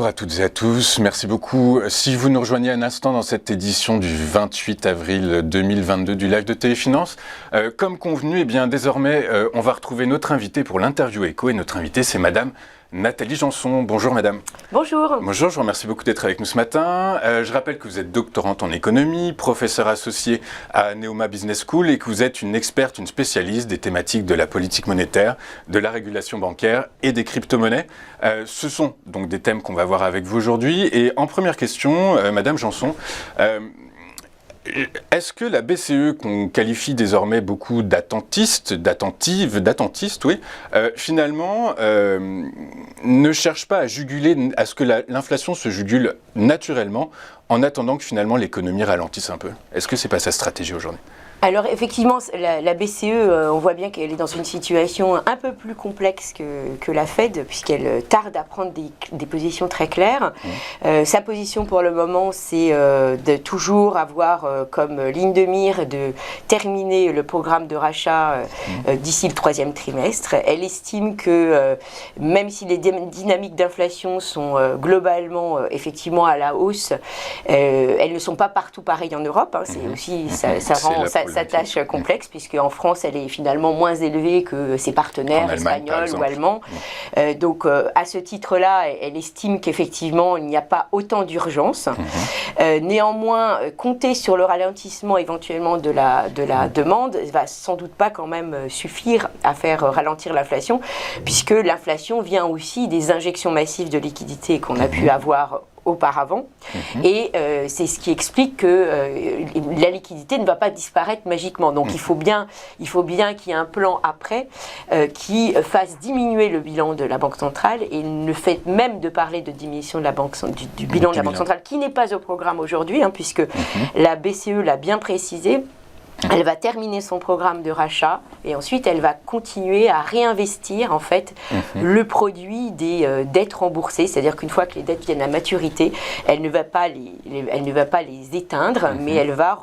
Bonjour à toutes et à tous, merci beaucoup. Si vous nous rejoignez un instant dans cette édition du 28 avril 2022 du live de Téléfinance, comme convenu, eh bien, désormais, on va retrouver notre invitée pour l'interview écho, et notre invitée, c'est Madame Nathalie Janson. Bonjour Madame. Bonjour. Bonjour, je vous remercie beaucoup d'être avec nous ce matin. Je rappelle que vous êtes doctorante en économie, professeure associée à Neoma Business School et que vous êtes une experte, une spécialiste des thématiques de la politique monétaire, de la régulation bancaire et des crypto-monnaies. Ce sont donc des thèmes qu'on va voir avec vous aujourd'hui. Et en première question, Madame Janson, est-ce que la BCE, qu'on qualifie désormais beaucoup d'attentistes, oui, finalement ne cherche pas à juguler, à ce que l'inflation se jugule naturellement en attendant que finalement l'économie ralentisse un peu? Est-ce que c'est pas sa stratégie aujourd'hui? Alors effectivement, la BCE, on voit bien qu'elle est dans une situation un peu plus complexe que la Fed, puisqu'elle tarde à prendre des positions très claires. Sa position pour le moment, c'est de toujours avoir comme ligne de mire de terminer le programme de rachat d'ici le troisième trimestre. Elle estime que même si les dynamiques d'inflation sont globalement effectivement à la hausse, elles ne sont pas partout pareilles en Europe. C'est aussi, ça rend sa tâche complexe, puisque en France, elle est finalement moins élevée que ses partenaires espagnols ou allemands. Donc, à ce titre-là, elle estime qu'effectivement, il n'y a pas autant d'urgence. Néanmoins, compter sur le ralentissement éventuellement de la demande va sans doute pas quand même suffire à faire ralentir l'inflation, puisque l'inflation vient aussi des injections massives de liquidités qu'on a pu avoir auparavant, et c'est ce qui explique que la liquidité ne va pas disparaître magiquement. Donc il faut bien qu'il y ait un plan après qui fasse diminuer le bilan de la Banque centrale, et le fait même de parler de diminution de du bilan de la Banque centrale, qui n'est pas au programme aujourd'hui, puisque la BCE l'a bien précisé. Elle va terminer son programme de rachat et ensuite elle va continuer à réinvestir en fait le produit des dettes remboursées, c'est-à-dire qu'une fois que les dettes viennent à maturité, elle ne va pas les éteindre, mais elle va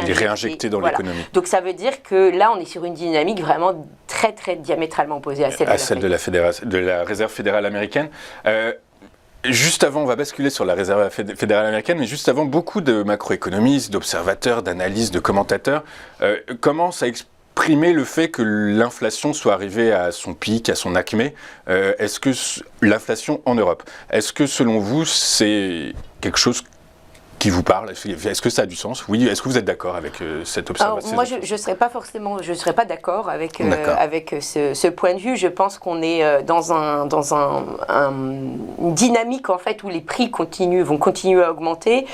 les réinjecter dans l'économie. Donc ça veut dire que là on est sur une dynamique vraiment très très diamétralement opposée à celle de la Réserve fédérale américaine. Juste avant, on va basculer sur la Réserve fédérale américaine, mais juste avant, beaucoup de macroéconomistes, d'observateurs, d'analystes, de commentateurs commencent à exprimer le fait que l'inflation soit arrivée à son pic, à son acmé. Est-ce que l'inflation en Europe, est-ce que selon vous, c'est quelque chose qui vous parle? Est-ce que ça a du sens? Oui. Est-ce que vous êtes d'accord avec cette observation? Alors, moi, je ne serais pas d'accord avec ce point de vue. Je pense qu'on est dans une dynamique en fait où les prix vont continuer à augmenter.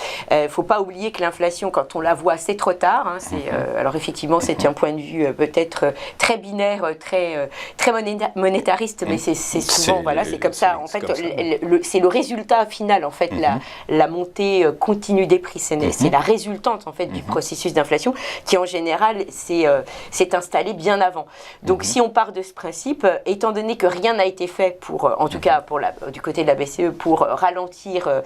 Faut pas oublier que l'inflation, quand on la voit, c'est trop tard. Alors effectivement, c'est un point de vue peut-être très binaire, très monétariste, mais c'est souvent c'est comme ça. En fait, c'est le résultat final en fait, la montée continue des prix, c'est la résultante en fait du processus d'inflation qui en général s'est installé bien avant. Donc si on part de ce principe, étant donné que rien n'a été fait pour, en tout cas du côté de la BCE, pour ralentir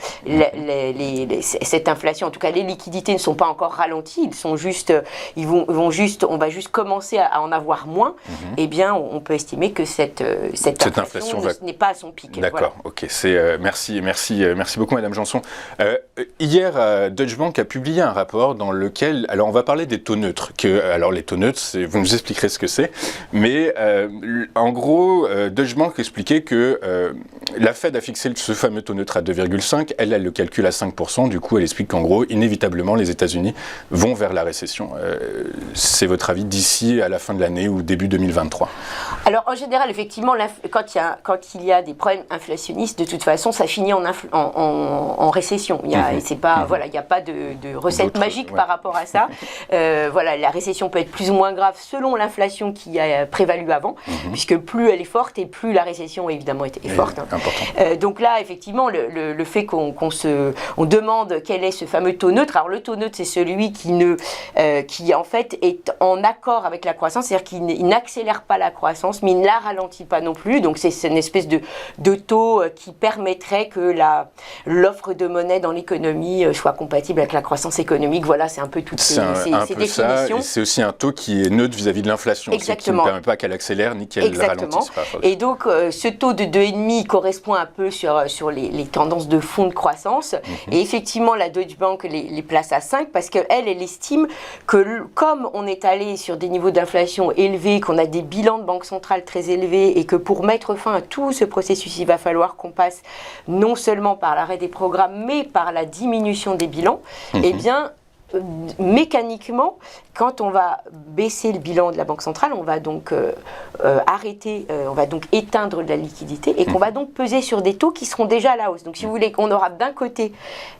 cette inflation, en tout cas les liquidités ne sont pas encore ralenties, on va juste commencer à en avoir moins, eh bien on peut estimer que cette inflation n'est pas à son pic. D'accord, ok, merci beaucoup Madame Janson. Hier, Deutsche Bank a publié un rapport dans lequel, alors on va parler des taux neutres, alors les taux neutres, vous nous expliquerez ce que c'est, mais en gros, Deutsche Bank expliquait que la Fed a fixé ce fameux taux neutre à 2,5, elle le calcule à 5%, du coup elle explique qu'en gros, inévitablement, les États-Unis vont vers la récession. C'est votre avis d'ici à la fin de l'année ou début 2023? Alors en général, effectivement, quand il y a des problèmes inflationnistes, de toute façon, ça finit en récession. Il n'y a pas de recette magique par rapport à ça. La récession peut être plus ou moins grave selon l'inflation qui a prévalu avant, puisque plus elle est forte et plus la récession évidemment est forte. Donc là, effectivement, le fait qu'on demande quel est ce fameux taux neutre. Alors le taux neutre, c'est celui qui en fait est en accord avec la croissance, c'est-à-dire qu'il n'accélère pas la croissance, mais il ne la ralentit pas non plus. Donc c'est une espèce de taux qui permettrait que l'offre de monnaie dans l'économie soit compatible avec la croissance économique. Voilà, c'est un peu toutes ces définitions. C'est aussi un taux qui est neutre vis-à-vis de l'inflation, qui ne permet pas qu'elle accélère ni qu'elle ralentisse. Et donc, ce taux de 2,5 correspond un peu sur les tendances de fond de croissance. Et effectivement, la Deutsche Bank les place à 5 parce qu'elle estime que comme on est allé sur des niveaux d'inflation élevés, qu'on a des bilans de banque centrale très élevés et que pour mettre fin à tout ce processus, il va falloir qu'on passe non seulement par l'arrêt des programmes, mais par la diminution des bilans, eh bien, mécaniquement, quand on va baisser le bilan de la Banque centrale, on va donc on va donc éteindre de la liquidité et qu'on va donc peser sur des taux qui seront déjà à la hausse. Donc si vous voulez, on aura d'un côté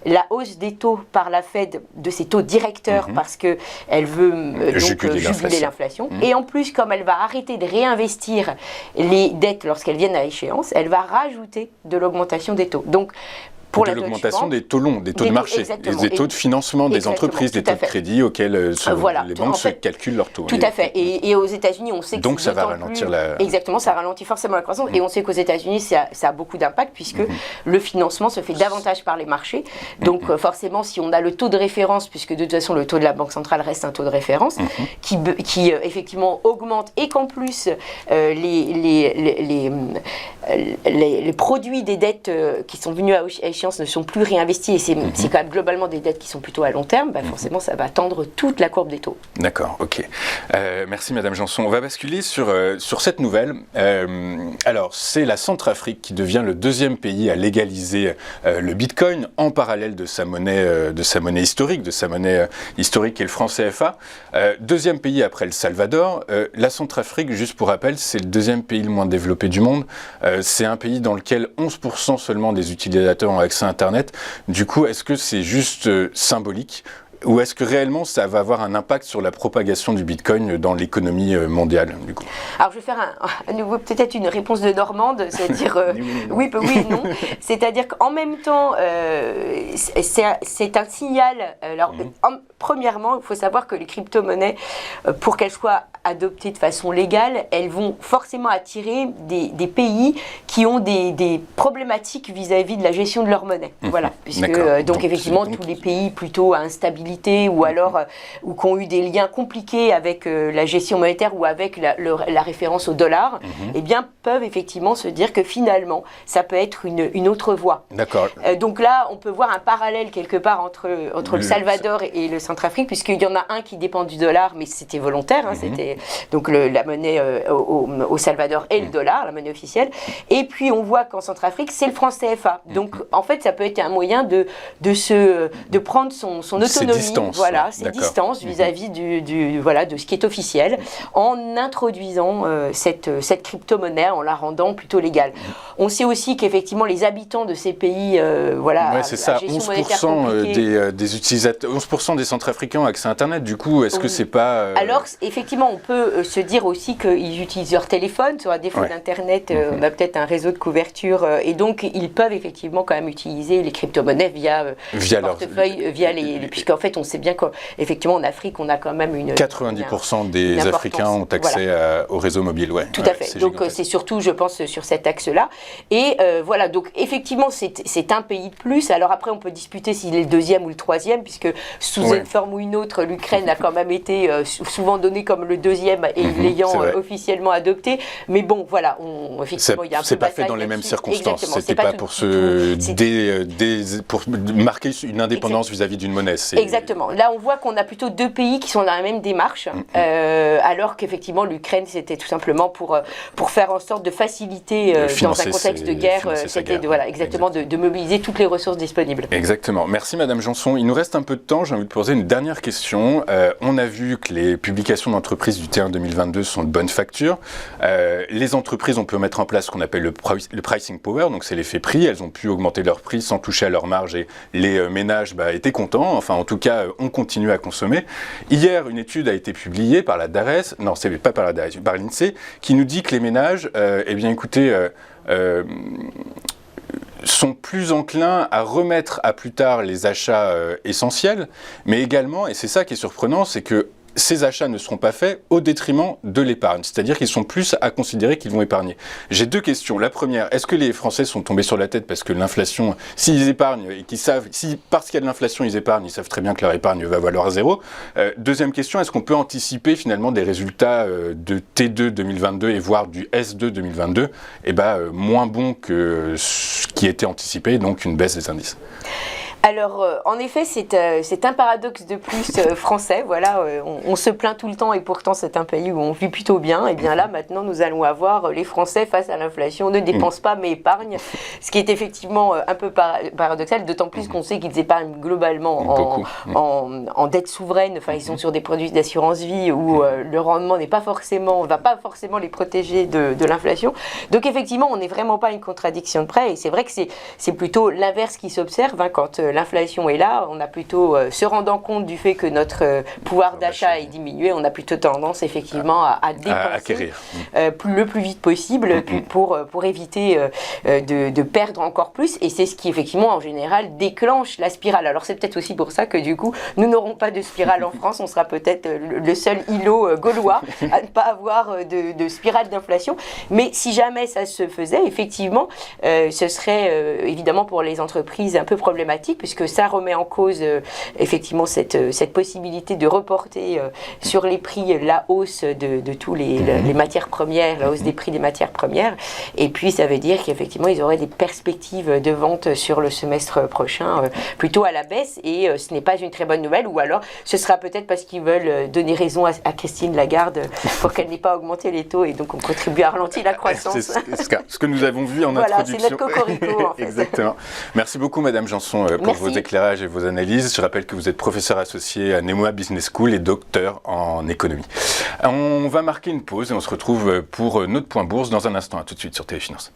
la hausse des taux par la Fed, de ces taux directeurs, parce qu'elle veut juguler l'inflation. Et en plus, comme elle va arrêter de réinvestir les dettes lorsqu'elles viennent à échéance, elle va rajouter de l'augmentation des taux. Donc, pour de l'augmentation des taux longs, des taux de marché, des taux de financement des entreprises, des taux de crédit auxquels les banques se calculent leurs taux. Tout à fait. Et aux États-Unis, on sait que donc ça va ralentir Exactement, ça ralentit forcément la croissance. Et on sait qu'aux États-Unis, ça a beaucoup d'impact puisque le financement se fait davantage par les marchés. Donc forcément, si on a le taux de référence, puisque de toute façon le taux de la Banque centrale reste un taux de référence, qui effectivement augmente et qu'en plus les produits des dettes qui sont venus à échéance ne sont plus réinvestis et c'est quand même globalement des dettes qui sont plutôt à long terme, forcément ça va tendre toute la courbe des taux. D'accord, ok. Merci Madame Janson. On va basculer sur cette nouvelle. Alors c'est la Centrafrique qui devient le deuxième pays à légaliser le Bitcoin en parallèle de sa monnaie historique, qui est le franc CFA. Deuxième pays après le Salvador. La Centrafrique, juste pour rappel, c'est le deuxième pays le moins développé du monde. C'est un pays dans lequel 11% seulement des utilisateurs ont accès à Internet. Du coup, est-ce que c'est juste symbolique ou est-ce que réellement ça va avoir un impact sur la propagation du Bitcoin dans l'économie mondiale du coup? Alors je vais faire à nouveau peut-être une réponse de Normande, c'est-à-dire oui et non. C'est-à-dire qu'en même temps, c'est un signal. Alors premièrement, il faut savoir que les crypto-monnaies, pour qu'elles soient adoptées de façon légale, elles vont forcément attirer des pays qui ont des problématiques vis-à-vis de la gestion de leur monnaie. Voilà, puisque donc effectivement tous les pays plutôt à instabilité ou alors ou qui ont eu des liens compliqués avec la gestion monétaire ou avec la référence au dollar, eh bien peuvent effectivement se dire que finalement ça peut être une autre voie. D'accord. Donc là, on peut voir un parallèle quelque part entre le Salvador et le Centrafrique, puisqu'il y en a un qui dépend du dollar, mais c'était volontaire, c'était donc la monnaie au Salvador et le dollar, la monnaie officielle. Et puis on voit qu'en Centrafrique, c'est le franc CFA. Donc en fait, ça peut être un moyen de prendre son autonomie, ses distances vis-à-vis de ce qui est officiel, en introduisant cette crypto-monnaie, en la rendant plutôt légale. On sait aussi qu'effectivement les habitants de ces pays, c'est ça, 11% des utilisateurs, 11% des Centrafricains ont accès à Internet. Du coup, est-ce que c'est pas Alors effectivement, on peut se dire aussi qu'ils utilisent leur téléphone, sur un défaut d'Internet, on a peut-être un réseau de couverture, et donc ils peuvent effectivement quand même utiliser les crypto-monnaies via leur portefeuille, puisqu'en fait on sait bien qu'effectivement en Afrique on a quand même 90% des Africains ont accès au réseau mobile, Tout à fait. Donc c'est surtout, je pense, sur cet axe-là. Et voilà, donc effectivement c'est un pays de plus. Alors après on peut disputer s'il est le deuxième ou le troisième, puisque sous une forme ou une autre, l'Ukraine a quand même été souvent donnée comme le deuxième et l'ayant officiellement adopté. Mais bon, voilà, effectivement il y a un peu c'est pas fait dans les mêmes circonstances. C'était pas pour pour marquer une indépendance vis-à-vis d'une monnaie. Exactement. Là, on voit qu'on a plutôt deux pays qui sont dans la même démarche, alors qu'effectivement, l'Ukraine, c'était tout simplement pour faire en sorte de faciliter, dans un contexte de guerre, de mobiliser toutes les ressources disponibles. Exactement. Merci Madame Janson. Il nous reste un peu de temps. J'ai envie de poser une dernière question. On a vu que les publications d'entreprises du T1 2022 sont de bonne facture. Les entreprises, on peut mettre en place ce qu'on appelle le pricing power, donc c'est l'effet prix. Elles ont pu augmenter leurs prix sans toucher à leur marge et les ménages étaient contents. Enfin, en tout cas, on continue à consommer. Hier, une étude a été publiée par la DARES, non, c'est pas par la DARES, par l'INSEE, qui nous dit que les ménages, sont plus enclins à remettre à plus tard les achats essentiels, mais également, et c'est ça qui est surprenant, c'est que ces achats ne seront pas faits au détriment de l'épargne, c'est-à-dire qu'ils sont plus à considérer qu'ils vont épargner. J'ai deux questions. La première, est-ce que les Français sont tombés sur la tête parce que l'inflation, s'ils épargnent et qu'ils savent, si parce qu'il y a de l'inflation ils épargnent, ils savent très bien que leur épargne va valoir zéro. Deuxième question, est-ce qu'on peut anticiper finalement des résultats de T2 2022 et voire du S2 2022 moins bons que ce qui était anticipé, donc une baisse des indices? Alors, en effet, c'est un paradoxe de plus français. Voilà, on se plaint tout le temps et pourtant c'est un pays où on vit plutôt bien. Et bien là, maintenant, nous allons avoir les Français face à l'inflation ne dépensent pas mais épargnent, ce qui est effectivement un peu paradoxal, d'autant plus qu'on sait qu'ils épargnent globalement en dette souveraine. Enfin, ils sont sur des produits d'assurance vie où le rendement va pas forcément les protéger de l'inflation. Donc effectivement, on n'est vraiment pas à une contradiction de près. Et c'est vrai que c'est plutôt l'inverse qui s'observe quand l'inflation est là, on a plutôt, se rendant compte du fait que notre pouvoir d'achat est diminué, on a plutôt tendance effectivement à dépenser le plus vite possible pour éviter de perdre encore plus. Et c'est ce qui effectivement en général déclenche la spirale. Alors c'est peut-être aussi pour ça que du coup nous n'aurons pas de spirale en France, on sera peut-être le seul îlot gaulois à ne pas avoir de spirale d'inflation. Mais si jamais ça se faisait, effectivement, ce serait évidemment pour les entreprises un peu problématique, puisque ça remet en cause effectivement cette possibilité de reporter sur les prix la hausse de tous les matières premières, la hausse des prix des matières premières. Et puis ça veut dire qu'effectivement ils auraient des perspectives de vente sur le semestre prochain plutôt à la baisse, et ce n'est pas une très bonne nouvelle. Ou alors ce sera peut-être parce qu'ils veulent donner raison à Christine Lagarde pour qu'elle n'ait pas augmenté les taux, et donc on contribue à ralentir la croissance. C'est ce que nous avons vu en introduction. Voilà, c'est notre cocorico en fait. Exactement. Merci beaucoup Madame Janson pour vos éclairages et vos analyses. Je rappelle que vous êtes professeur associé à Nemours Business School et docteur en économie. On va marquer une pause et on se retrouve pour notre point bourse dans un instant. À tout de suite sur Téléfinance.